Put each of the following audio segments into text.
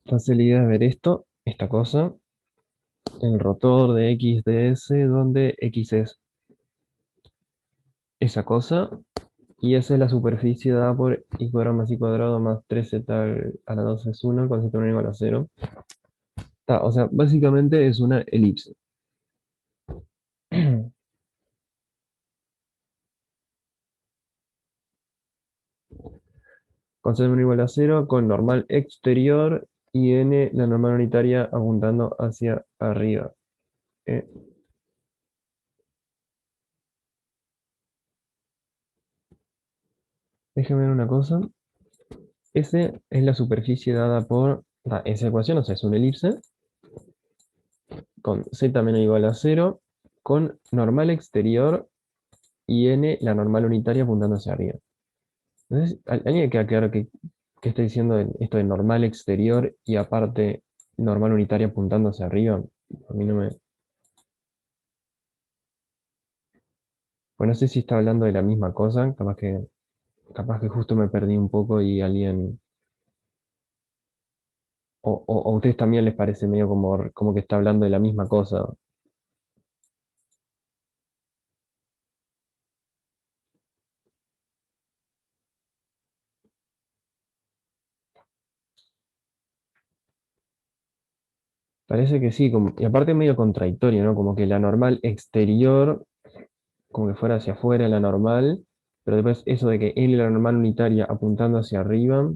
Entonces la idea es ver esto, esta cosa, el rotor de X de S, donde X es esa cosa, y esa es la superficie dada por y cuadrado más y cuadrado más 3z a la 2 es 1 con z igual a 0. O sea, básicamente es una elipse. Con z igual a 0, con normal exterior y n, la normal unitaria, apuntando hacia arriba. Eh, Déjame ver una cosa. S es la superficie dada por esa ecuación, o sea, es una elipse, con z menos igual a 0, con normal exterior y n, la normal unitaria, apuntando hacia arriba. Entonces, ¿alguien queda claro qué está diciendo esto de normal exterior y aparte normal unitaria apuntando hacia arriba? A mí no me... Pues no sé si está hablando de la misma cosa, capaz que justo me perdí un poco y alguien... O a ustedes también les parece medio como que está hablando de la misma cosa. Parece que sí, y aparte medio contradictorio, ¿no? Como que la normal exterior, como que fuera hacia afuera la normal, pero después eso de que N y la normal unitaria apuntando hacia arriba,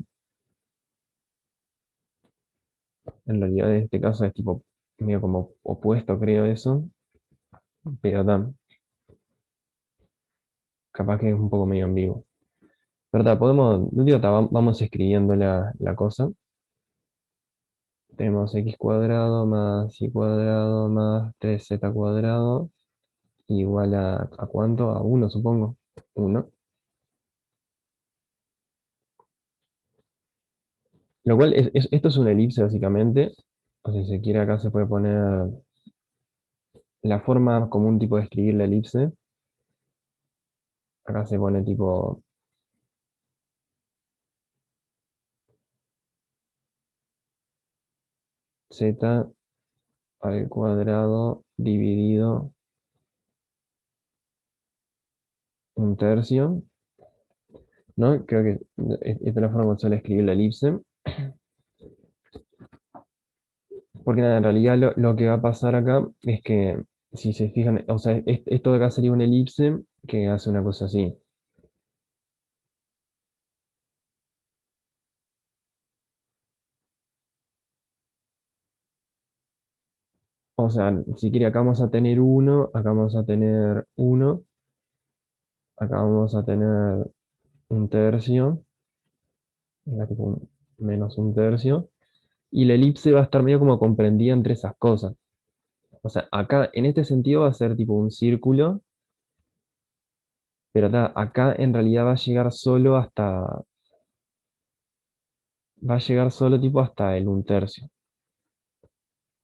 en realidad en este caso es tipo medio como opuesto, creo eso, pero capaz que es un poco medio ambiguo. ¿Verdad? Digo, vamos escribiendo la cosa. Tenemos x cuadrado más y cuadrado más 3z cuadrado igual ¿a cuánto? A uno, supongo. Uno. Lo cual, esto es una elipse básicamente. O si se quiere acá se puede poner la forma común tipo de escribir la elipse. Acá se pone tipo z al cuadrado dividido un tercio, ¿no? Creo que esta es la forma que suele escribir la elipse. Porque nada, en realidad lo que va a pasar acá es que, si se fijan, o sea, esto de acá sería una elipse que hace una cosa así. O sea, si quiere, acá vamos a tener uno, acá vamos a tener uno, acá vamos a tener un tercio, acá tipo menos un tercio, y la elipse va a estar medio como comprendida entre esas cosas. O sea, acá en este sentido va a ser tipo un círculo, pero acá en realidad va a llegar solo tipo hasta el un tercio,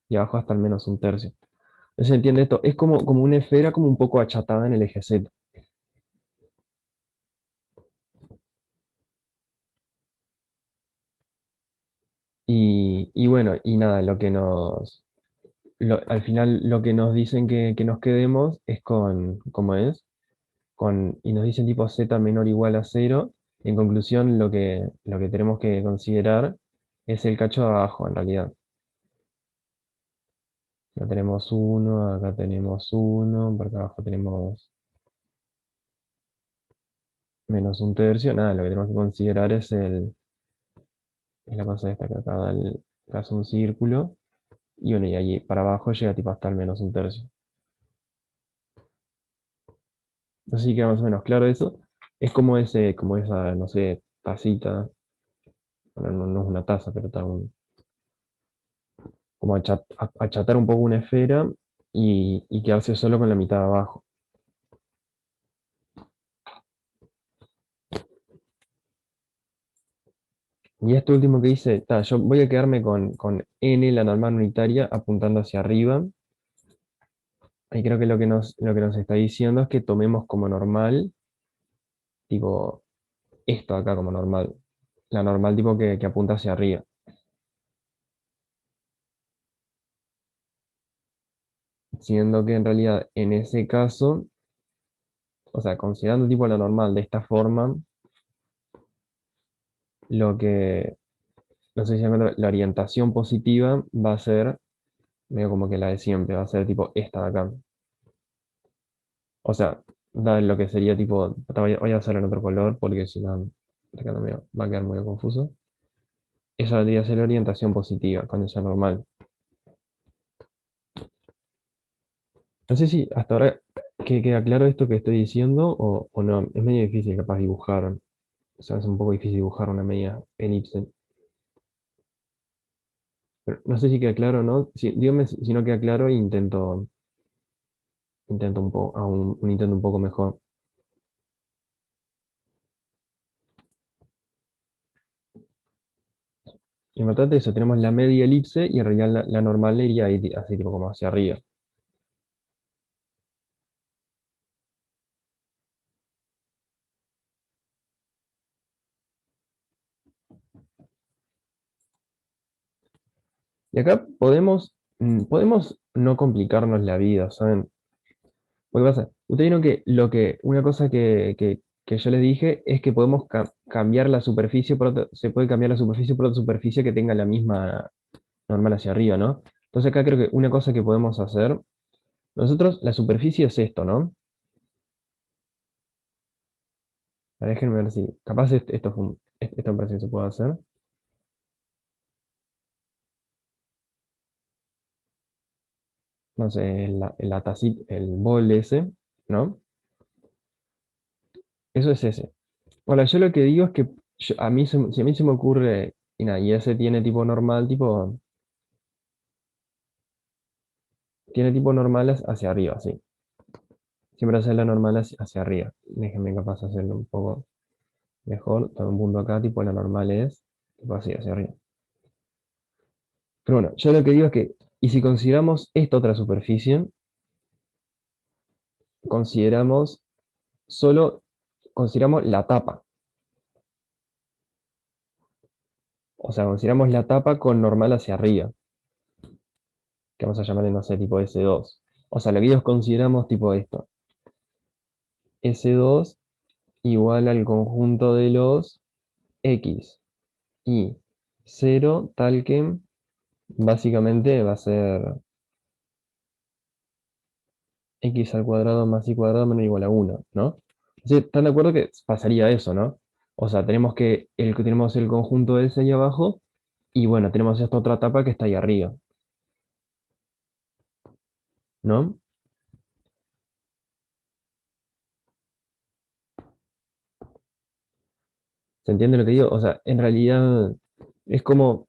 y abajo hasta el menos un tercio. ¿No se entiende esto? Es como una esfera como un poco achatada en el eje Z. Y bueno, y nada, al final lo que nos dicen que nos quedemos es ¿cómo es? Y nos dicen tipo z menor o igual a cero. En conclusión, lo que tenemos que considerar es el cacho de abajo, en realidad. Acá tenemos uno, acá tenemos uno, por acá abajo tenemos menos un tercio. Nada, lo que tenemos que considerar es la cosa esta que acá hace un círculo. Y bueno, y allí para abajo llega tipo hasta el menos un tercio. Así que más o menos claro eso. Es como esa, no sé, tacita. Bueno, no es una taza, pero está como achatar un poco una esfera y quedarse solo con la mitad de abajo. Y esto último que dice, yo voy a quedarme con n, la normal unitaria, apuntando hacia arriba. Y creo que lo que nos está diciendo es que tomemos como normal, tipo, esto acá como normal. La normal tipo que apunta hacia arriba. siendo que en realidad en ese caso, o sea, considerando tipo la normal de esta forma, lo que, no sé si se encuentra, la orientación positiva va a ser medio como que la de siempre, va a ser tipo esta de acá. O sea, da lo que sería tipo, voy a hacerlo en otro color porque si no, acá no me va a quedar muy confuso. Esa debería ser la orientación positiva, con esa normal. No sé si hasta ahora que queda claro esto que estoy diciendo o no. Es medio difícil capaz dibujar. O sea, es un poco difícil dibujar una media elipse. Pero no sé si queda claro o no. Dígame si no queda claro e intento un poco, un intento un poco mejor. Importante eso, tenemos la media elipse y en realidad la normal iría ahí, así tipo como hacia arriba. Y acá podemos no complicarnos la vida, ¿saben? Lo que pasa, ustedes vieron que una cosa que yo les dije es que podemos cambiar la superficie se puede cambiar la superficie por otra superficie que tenga la misma normal hacia arriba, ¿no? Entonces acá creo que una cosa que podemos hacer, nosotros, la superficie es esto, ¿no? Déjenme ver si, capaz esto, esto me parece que se puede hacer. No sé, la tacita, el bol ese, ¿no? Eso es ese. Ahora, yo lo que digo es que si a mí se me ocurre, y nada, y ese tiene tipo normal, tiene tipo normal hacia arriba, sí. Siempre hacer la normal hacia arriba. Déjenme capaz de hacerlo un poco mejor. Todo un punto acá, tipo la normal es tipo así, hacia arriba. Pero bueno, yo lo que digo es que, y si consideramos esta otra superficie, consideramos solo, consideramos la tapa. O sea, consideramos la tapa con normal hacia arriba, que vamos a llamarle, no sé, tipo S2. O sea, lo que ellos consideramos tipo esto. S2 igual al conjunto de los X y 0 tal que básicamente va a ser x al cuadrado más y cuadrado menos igual a 1, ¿no? Entonces, ¿están de acuerdo que pasaría eso, ¿no? O sea, tenemos el conjunto ese ahí abajo y bueno, tenemos esta otra tapa que está ahí arriba, ¿no? ¿Se entiende lo que digo? O sea, en realidad es como,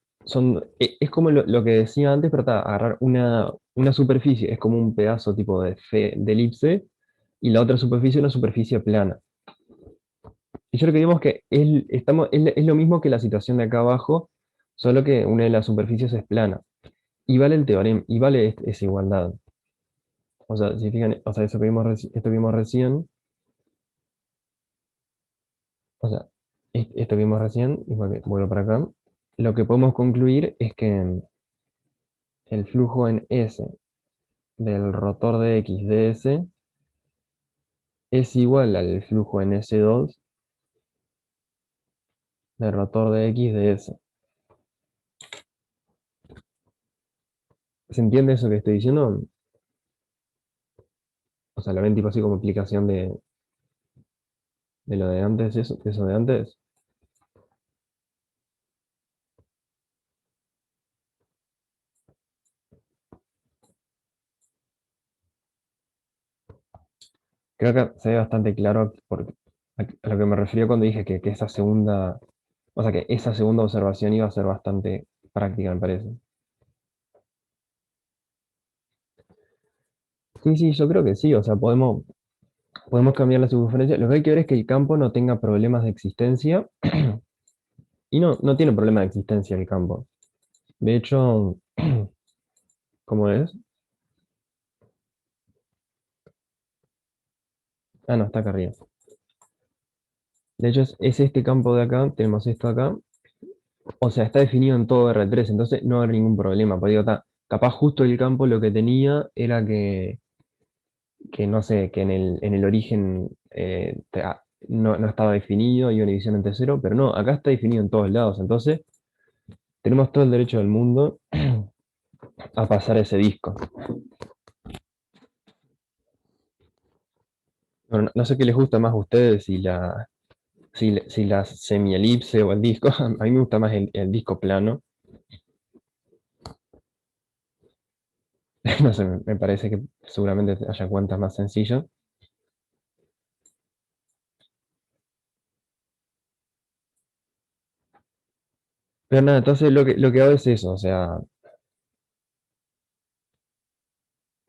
es como lo que decía antes, pero agarrar una superficie, es como un pedazo tipo de elipse, y la otra superficie una superficie plana. Y yo lo que digo es que es lo mismo que la situación de acá abajo, solo que una de las superficies es plana. Y vale el teorema, y vale esa igualdad. O sea, si fijan, o sea, esto que vimos recién, o sea, esto que vimos recién, y vuelvo para acá, lo que podemos concluir es que el flujo en S del rotor de X de S es igual al flujo en S2 del rotor de X de S. ¿Se entiende eso que estoy diciendo? O sea, lo ven tipo así como explicación de lo de antes, eso de antes. Creo que se ve bastante claro a lo que me refería cuando dije que esa segunda, o sea, que esa segunda observación iba a ser bastante práctica, me parece. Sí, sí, yo creo que sí, o sea, podemos cambiar la circunferencia. Lo que hay que ver es que el campo no tenga problemas de existencia, y no tiene problema de existencia el campo. De hecho, ¿cómo es? Ah, no, está acá arriba. De hecho, es este campo de acá, tenemos esto acá, o sea, está definido en todo R3, entonces no hay ningún problema. Porque digo, Capaz justo el campo lo que tenía era que no sé, que en el origen no estaba definido, hay una división entre cero, pero no, acá está definido en todos lados. Entonces, tenemos todo el derecho del mundo a pasar ese disco. Bueno, no sé qué les gusta más a ustedes, si la semielipse o el disco. A mí me gusta más el disco plano. No sé, me parece que seguramente haya cuentas más sencillas. Pero nada, entonces lo que hago es eso, o sea,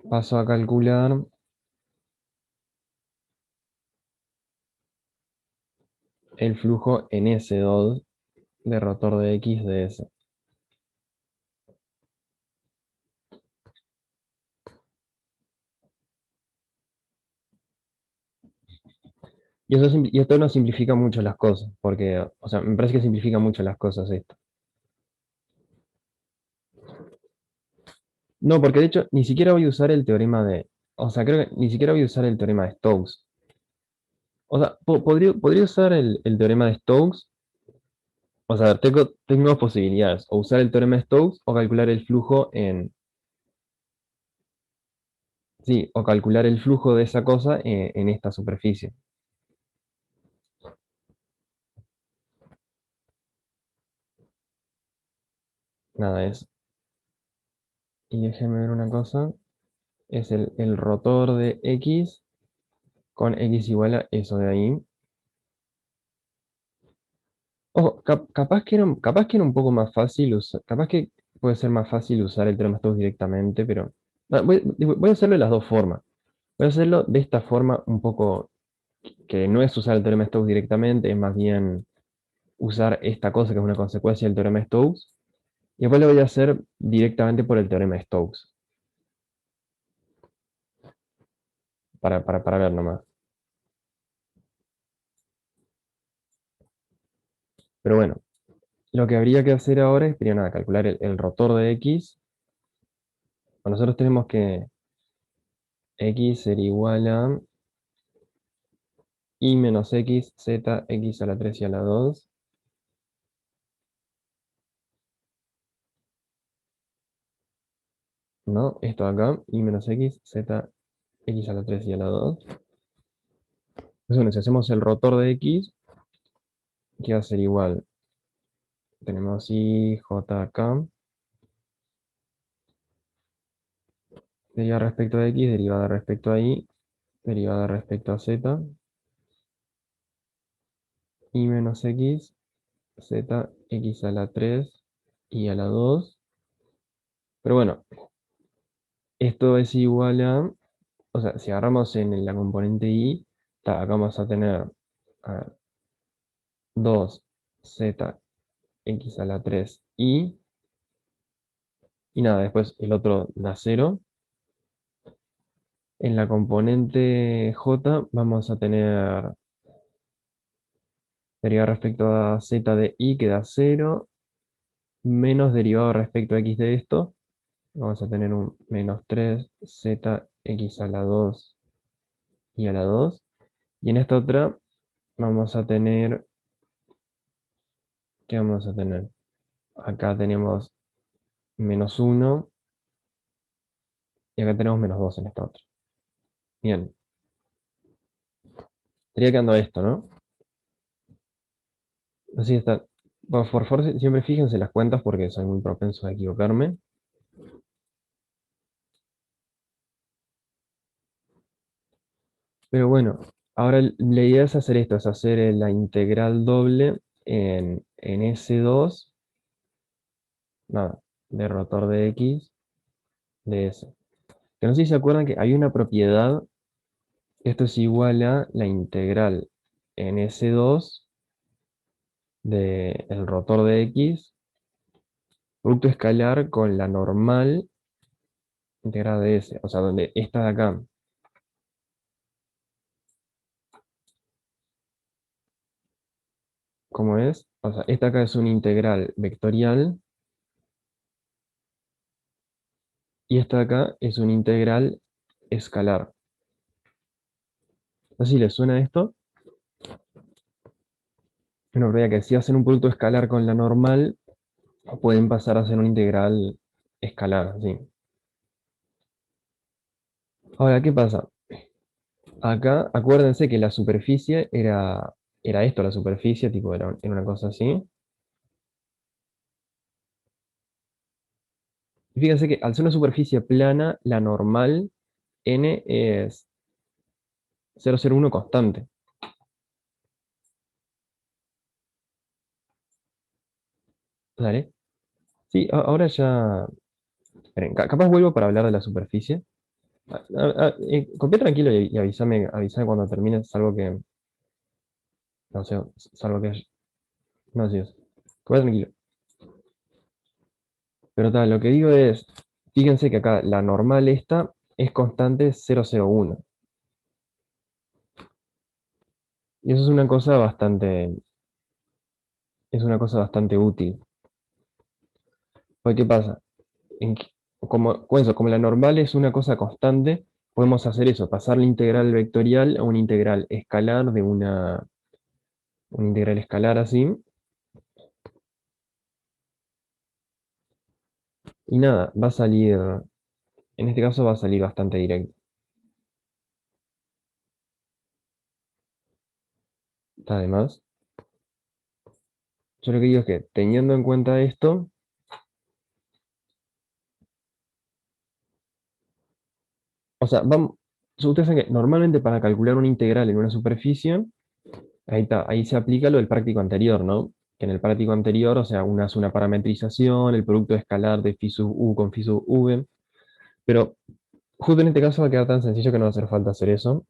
paso a calcular el flujo en S2 de rotor de X de S. Y esto nos simplifica mucho las cosas, porque, o sea, me parece que simplifica mucho las cosas esto. No, porque de hecho ni siquiera voy a usar el teorema o sea, creo que ni siquiera voy a usar el teorema de Stokes. O sea, podría usar el teorema de Stokes. O sea, tengo dos posibilidades, o usar el teorema de Stokes o calcular el flujo sí, o calcular el flujo de esa cosa en esta superficie. Nada, es. Y déjeme ver una cosa. Es el rotor de X con X igual a eso de ahí. Ojo, capaz que era un poco más fácil usar, capaz que puede ser más fácil usar el teorema de Stokes directamente, pero voy a hacerlo de las dos formas. Voy a hacerlo de esta forma un poco, que no es usar el teorema de Stokes directamente, es más bien usar esta cosa que es una consecuencia del teorema de Stokes, y después lo voy a hacer directamente por el teorema de Stokes, para ver nomás. Pero bueno, lo que habría que hacer ahora es, primero nada, calcular el rotor de X. Bueno, nosotros tenemos que X ser igual a y menos X, Z, X a la 3 y a la 2. ¿No? Esto de acá, y menos X, Z, X a la 3 y a la 2. Entonces, bueno, si hacemos el rotor de X, que va a ser igual. Tenemos Y, J acá. Derivada respecto a X, derivada respecto a Y, derivada respecto a Z, Y menos X, Z, X a la 3 y a la 2. Pero bueno, esto es igual a, o sea, si agarramos en la componente Y, acá vamos a tener a 2Z, X a la 3 y nada, después el otro da 0. En la componente J vamos a tener derivada respecto a Z de Y que da 0, menos derivado respecto a X de esto. Vamos a tener un menos 3Z, X a la 2 y a la 2. Y en esta otra vamos a tener, ¿qué vamos a tener? Acá tenemos menos 1 y acá tenemos menos 2 en esta otra. Bien, estaría quedando esto, ¿no? Así está. Por favor, siempre fíjense las cuentas porque soy muy propenso a equivocarme. Pero bueno, ahora la idea es hacer esto, es hacer la integral doble en S2, nada, de rotor de X de S. Que no sé si se acuerdan que hay una propiedad, esto es igual a la integral en S2 del rotor de X, producto escalar con la normal integrada de S, o sea, donde esta de acá, ¿cómo es? O sea, esta acá es una integral vectorial Y esta de acá es una integral escalar. No sé si les suena esto. Una propiedad que si hacen un producto escalar con la normal, pueden pasar a ser una integral escalar, sí. Ahora, ¿qué pasa? Acá, acuérdense que la superficie era esto, la superficie, tipo, era una cosa así. Y fíjense que al ser una superficie plana, la normal n es 0,01 constante. ¿Vale? Sí, ahora ya. Esperen, capaz vuelvo para hablar de la superficie. Copia tranquilo y avísame cuando termines, salvo que. No sé, salvo que. No sé. Copia tranquilo. Pero tal, lo que digo es. Fíjense que acá la normal esta es constante 0,01. Y eso es una cosa bastante útil. Porque, ¿qué pasa? Como la normal es una cosa constante, podemos hacer eso, pasar la integral vectorial a una integral escalar de una integral escalar así. Y nada, va a salir, en este caso va a salir bastante directo. Además, yo lo que digo es que teniendo en cuenta esto, o sea, ustedes saben que normalmente para calcular una integral en una superficie, ahí está, ahí se aplica lo del práctico anterior, ¿no? Que en el práctico anterior, o sea, uno hace una parametrización, el producto escalar de phi sub u con phi sub v, pero justo en este caso va a quedar tan sencillo que no va a hacer falta hacer eso,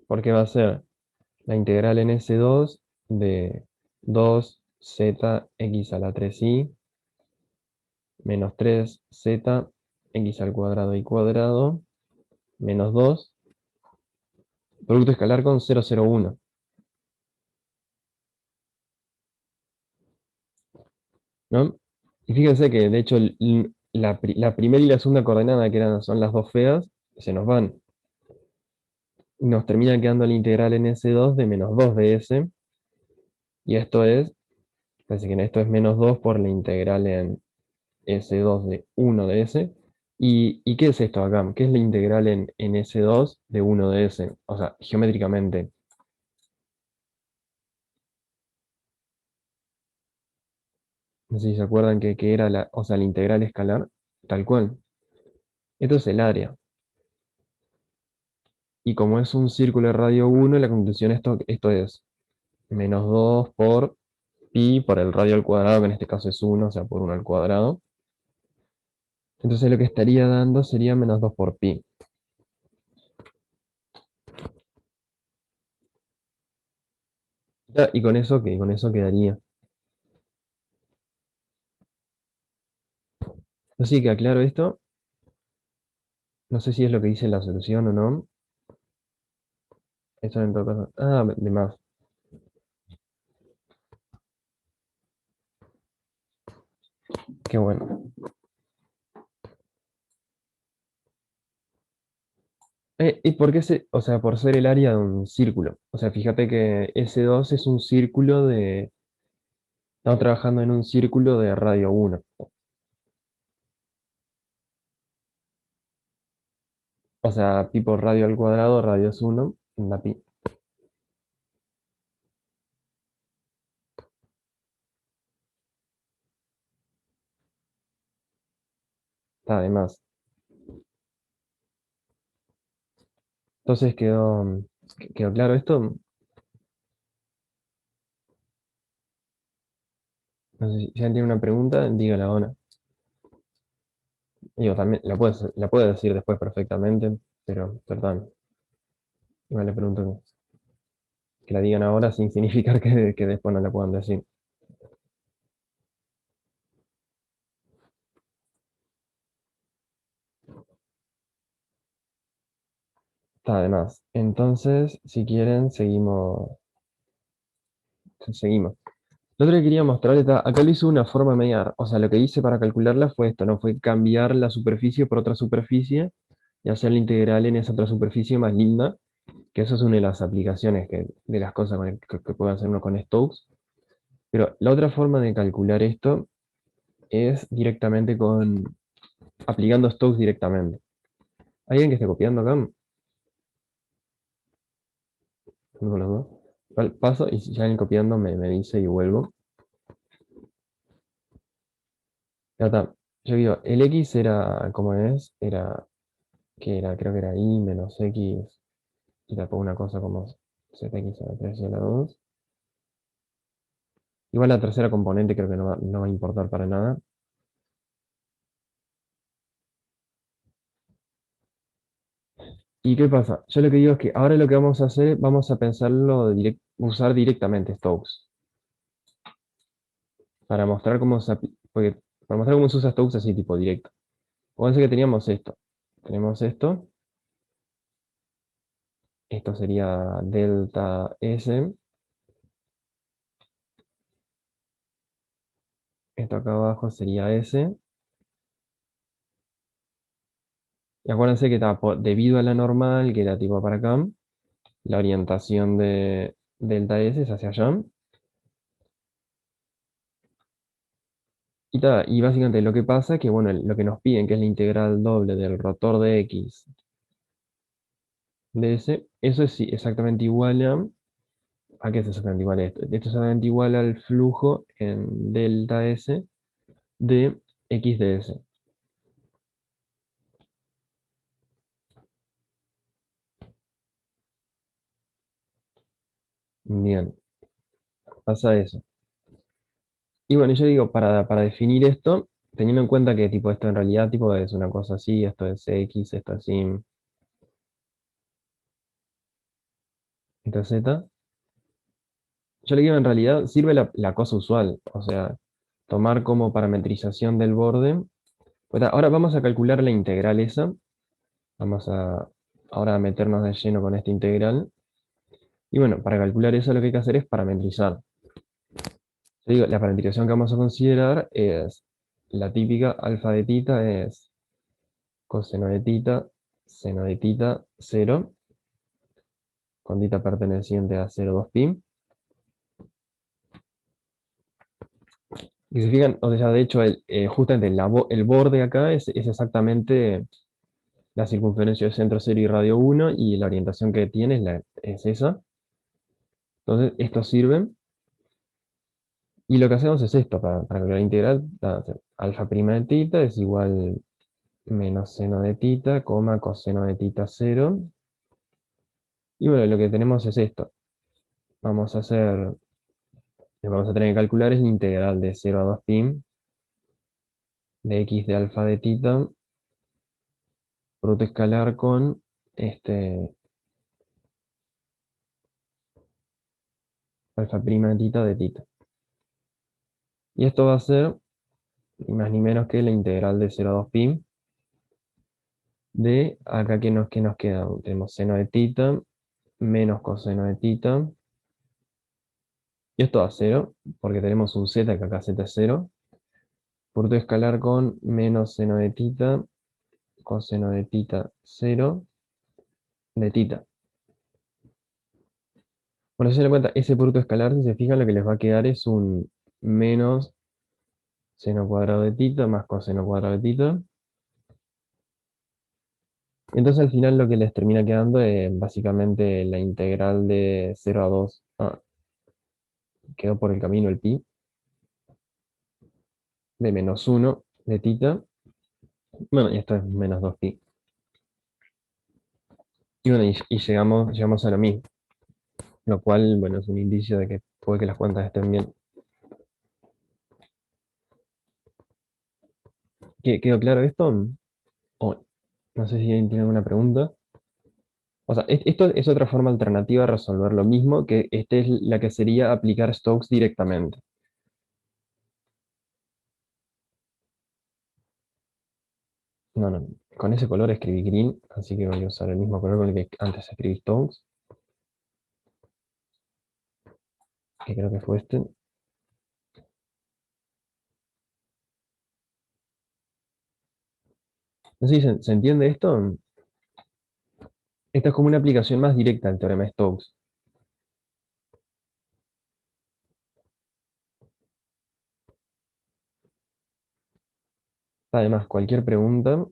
porque va a ser la integral en S2 de 2z x a la 3i menos 3z x al cuadrado y cuadrado menos 2 producto escalar con 0,01, ¿no? Y fíjense que de hecho la primera y la segunda coordenada, son las dos feas, se nos van. Y nos termina quedando la integral en S2 de menos 2 de S, y parece que esto es menos 2 por la integral en S2 de 1 de S. ¿Y qué es esto acá? ¿Qué es la integral en S2 de 1 de S? O sea, geométricamente. No sé si se acuerdan que era o sea, la integral escalar, tal cual. Esto es el área. Y como es un círculo de radio 1, la conclusión esto es menos 2 por pi por el radio al cuadrado, que en este caso es 1, o sea, por 1 al cuadrado. Entonces lo que estaría dando sería menos 2 por pi. Ya, ¿y con eso qué? Con eso quedaría. Así que aclaro esto. No sé si es lo que dice la solución o no. Eso en todo caso. Ah, de más. Qué bueno. ¿Y por qué o sea, por ser el área de un círculo? O sea, fíjate que S2 es un círculo de. Estamos trabajando en un círculo de radio 1. O sea, pi por radio al cuadrado, radio es 1, la pi. Está de más. Entonces quedó claro esto. No sé si alguien tiene una pregunta, dígala ahora. Digo, también la puede decir después perfectamente, pero perdón. Igual le pregunto que la digan ahora sin significar que después no la puedan decir. Está de más. Entonces, si quieren, seguimos. Lo otro que quería mostrar, acá lo hice de una forma media, o sea, lo que hice para calcularla fue esto, ¿no? Fue cambiar la superficie por otra superficie y hacer la integral en esa otra superficie más linda, que eso es una de las aplicaciones de las cosas que puede hacer uno con Stokes. Pero la otra forma de calcular esto es directamente aplicando Stokes directamente. ¿Hay alguien que esté copiando acá? Uno de los dos. Paso y si hay alguien copiando me dice y vuelvo. Ya está. Yo digo, el X era, ¿cómo es? Creo que era Y menos X, y después una cosa como ZX a la 3 y a la 2. Igual la tercera componente creo que no va a importar para nada. ¿Y qué pasa? Yo lo que digo es que ahora lo que vamos a hacer, vamos a pensarlo, usar directamente Stokes, para mostrar cómo para mostrar cómo se usa Stokes así tipo directo. Fíjense que teníamos esto. Tenemos esto sería delta S, esto acá abajo sería S. Y acuérdense que debido a la normal, que era tipo para acá, la orientación de delta S es hacia allá. Y básicamente lo que pasa es que, bueno, lo que nos piden, que es la integral doble del rotor de X de S, eso es sí, exactamente igual ¿a qué es exactamente igual a esto? Esto es exactamente igual al flujo en delta S de X de S. Bien, pasa eso. Y bueno, yo digo, para definir esto, teniendo en cuenta que tipo esto en realidad tipo es una cosa así, esto es X, esto es así, esto es Z, yo le digo en realidad sirve la cosa usual, o sea, tomar como parametrización del borde. Pues ahora vamos a calcular la integral esa, vamos a ahora a meternos de lleno con esta integral. Y bueno, para calcular eso lo que hay que hacer es parametrizar. Yo digo, la parametrización que vamos a considerar es la típica alfa de tita es coseno de tita, seno de tita, 0, con tita perteneciente a 0,2 pi. Y se fijan, o sea, de hecho, justamente el borde acá es exactamente la circunferencia de centro 0 y radio 1, y la orientación que tiene es esa. Entonces, esto sirve. Y lo que hacemos es esto, para calcular la integral, alfa prima de tita es igual menos seno de tita, coma coseno de tita 0. Y bueno, lo que tenemos es esto. Vamos a hacer, lo que vamos a tener que calcular es la integral de 0 a 2 pi de x de alfa de tita, producto escalar con este alfa prima de tita. Y esto va a ser ni más ni menos que la integral de 0 a 2 pi de acá que nos queda. Tenemos seno de tita menos coseno de tita. Y esto a 0, porque tenemos un z, que acá z es 0. Producto escalar con menos seno de tita, coseno de tita 0, de tita. Bueno, si se dan cuenta, ese producto escalar, si se fijan, lo que les va a quedar es un menos seno cuadrado de tita más coseno cuadrado de tita. Entonces al final lo que les termina quedando es básicamente la integral de 0 a 2. Quedó por el camino el pi, de menos 1 de tita. Bueno, y esto es menos 2 pi. Y bueno, y llegamos a lo mismo. Lo cual, bueno, es un indicio de que puede que las cuentas estén bien. ¿Quedó claro esto? O no sé si alguien tiene alguna pregunta. O sea, esto es otra forma alternativa de resolver lo mismo, que esta es la que sería aplicar Stokes directamente. No, no, con ese color escribí green, así que voy a usar el mismo color con el que antes escribí Stokes, que creo que fue este. No sé si se entiende esto. Esta es como una aplicación más directa del teorema de Stokes. Además, cualquier pregunta,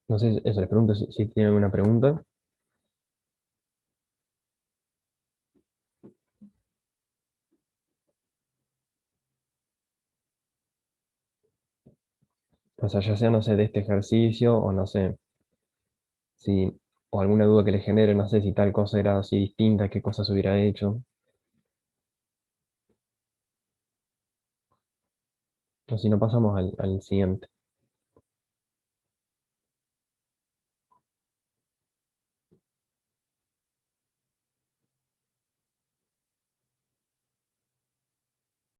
no sé, eso les pregunto si tienen alguna pregunta. O sea, ya sea, no sé, de este ejercicio o no sé, si, o alguna duda que les genere, no sé si tal cosa era así distinta, qué cosas hubiera hecho. O si no, pasamos al siguiente.